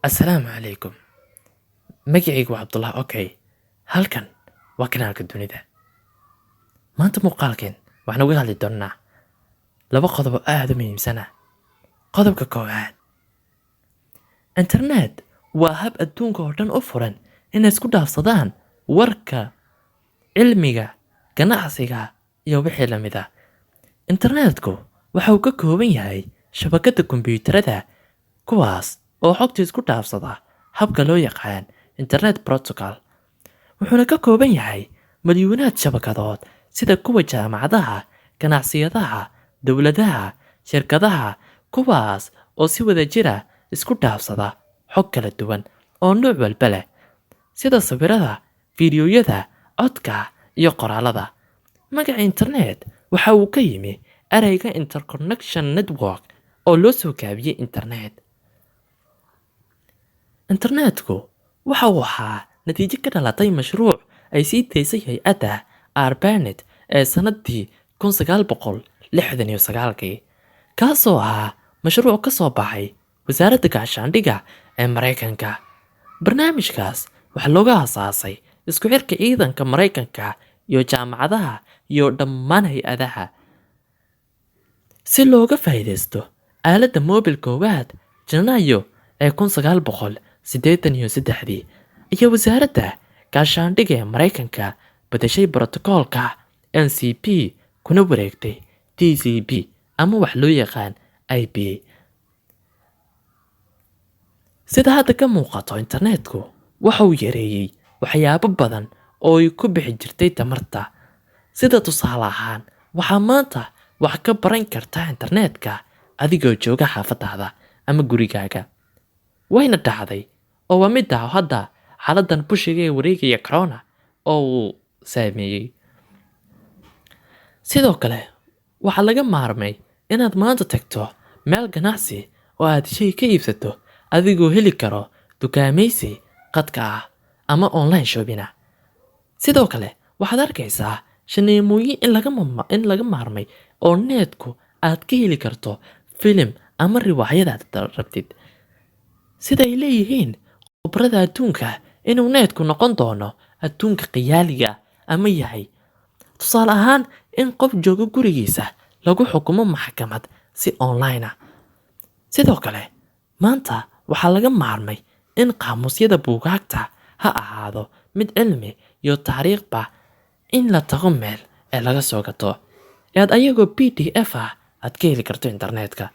Assalaamu calaykum. Magacaygu waa Cabdullah. Okay, halkan waa kanaalka dunida. Maanta muuqaalkeen waxaan uga hadli doonnaa laba qodob oo aad u muhiimsan ah. Qodobka koowaad, internet waa hab adduunka oo dhan u furan inay isku dhaafsadaan warka, cilmiga, ganacsiga iyo wixii la mid ah. Internetku waxa uu ka kooban yahay shabakadda kombiyuutarada kuwaas oo xogta isku dhaafsada habka loo yaqaan Internet Protocol. Wuxuuna ka kooban yahay milyoonaad shabakadood sida kuwa jaamacadaha, ganacsiyadaha, dowladaha, shirkadaha, kuwaas oo si wada jira isku dhaafsada xog kala duwan oo nooc walba leh, sida sawirada, fiidiyowyada, codka iyo qoraalada. Magaca internet waxa uu ka yimi ereyga interconnection network oo loo soo gaabiyey internet. Internetku waxa uu ahaa natiijo ka dhalatay mashruuc ay sii daysay hay'adda ARPANET ee sanadii 1969, kaasoo ahaa mashruuc ka soo baxay wasaaradda gaashaandhigga ee Mareykanka. Barnaamijkaas waxaa looga aasaasay isku xirka ciidanka Mareykanka iyo jaamacadaha iyo dhammaan hay'adaha si looga faa'iideysto aaladda moobil koowaad Janaayo ee 1983 iyo wasaaradda gaashaandhigga ee Mareykanka bedeshay borotokoolka NCP kuna wareegtay TCP ama wax loo yaqaan IP. Sida hadda ka muuqato, internetku waxa uu yareeyey waxyaabo badan oo ay ku bixi jirtay tamarta. Sida tusaale ahaan, waxaa maanta wax ka baran kartaa internetka adigoo jooga xaafadaada ama gurigaaga. Wayna dhacday oo waa mid hadda xaaladan bushiga ee wareegaya corona oo uu saameeyey. Sidoo kale waxaa laga maarmay inaad maanta tagto meel ganacsi oo aad shay ka iibsato adigoo heli karo dukaamaysi qadka ah ama online shopping ah. Sidoo kale waxaad arkaysaa shaneemooyin in laga maarmay oo netku aad ka heli karto filim ama riwaayad aad rabtid. Sida ay leeyihiin khubarada adduunka inuu netku noqon doono adduunka khiyaaliga ama yahay. Tusaale ahaan, in qof jooga gurigiisa lagu xukumo maxkamad si online ah. Sidoo kale, maanta waxaa laga maarmay in qaamuusyada buugaagta ha ahaado mid cilmi iyo taariikhba in la tago meel ee laga soo gato aad ayagoo PDF ah aad ka heli karto internetka.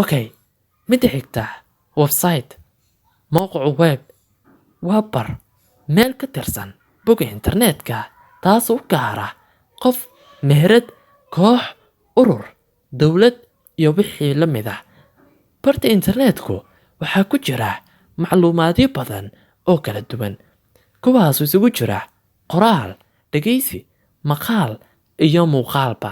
Okay, midda xigta, website, mowqic web waa bar meel ka tirsan bogga internetka taas u gaara qof, meherad, koox, urur, dowlad iyo wixii la mid ah. Barta internetku waxaa ku jira macluumaadyo badan oo kala duwan, kuwaas isugu jira qoraal, dhegeysi, maqaal iyo muuqaalba.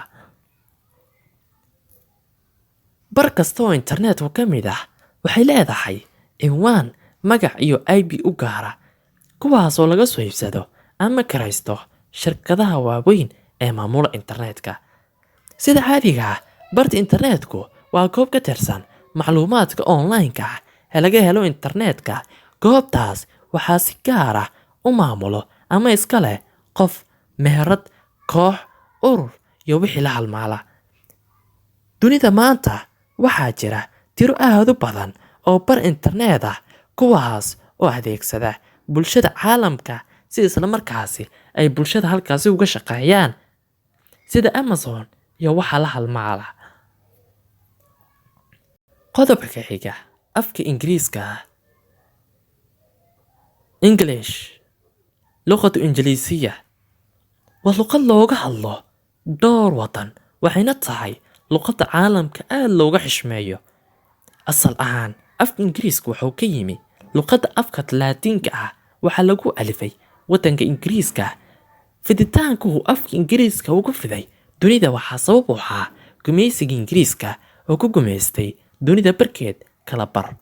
Bar kasta oo internetku ka mid ah waxay leedahay cinwaan, magac iyo IP u gaara, kuwaas oo laga soo iibsado ama kiraysto shirkadaha waaweyn ee maamula internetka. Sida caadiga ah, barta internetku waa goob ka tirsan macluumaadka online-ka ah ee laga helo internetka. Goobtaas waxaa si gaar ah u maamulo ama iska leh qof, meherad, koox, urur iyo wixii la halmaala. Dunida maanta waxaa jira tiro aad u badan oo bar internet ah, kuwaas oo adeegsada bulshada caalamka si isla markaasi ay bulshada halkaasi uga shaqeeyaan, sida Amazon iyo waxa la halmaala. Qodobka xiga, afka Ingiriiska ah. English, luqadda Ingiriisiga, waa luqad looga hadlo dhowr wadan, waxayna tahay luqadda caalamka aad looga xishmeeyo. Asal ahaan, afka Ingiriiska wuxuu ka yimi luqadda afka Laatiinka ah. Waxaa lagu alifay wadanka Ingiriiska. Fiditaanka uu afka Ingiriiska ugu fiday dunida waxaa sabab u ahaa gumaysiga Ingiriiska oo ku gumaystay dunida barkeed kala bar.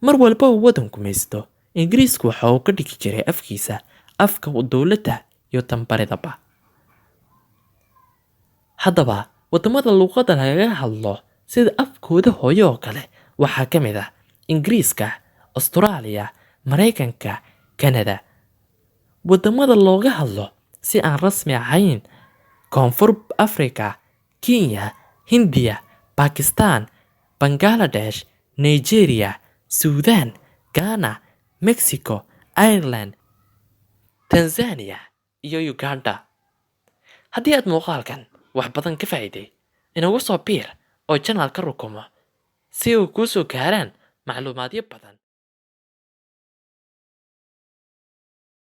Mar walba uu wadan gumaysto, Ingiriisku waxa uu ka dhigi jiray afkiisa afka dowladda iyo tanbaridaba. Haddaba, wadamada luqadda lagaga hadlo sida afkooda hooyo oo kale waxaa ka mid ah Ingiriiska, Australia, Mareykanka, Canada. Waddamada looga hadlo si aan rasmi ahayn: Koonfur Afrika, Kenya, Hindiya, Pakistan, Bangladesh, Nigeria, Suudaan, Ghana, Mexico, Ireland, Tanzania iyo Uganda. Haddii aad muuqaalkan wax badan ka faa'iiday, inagu soo biir oo channel ka rukumo si uu kuu soo gaaraan macluumaadyo badan.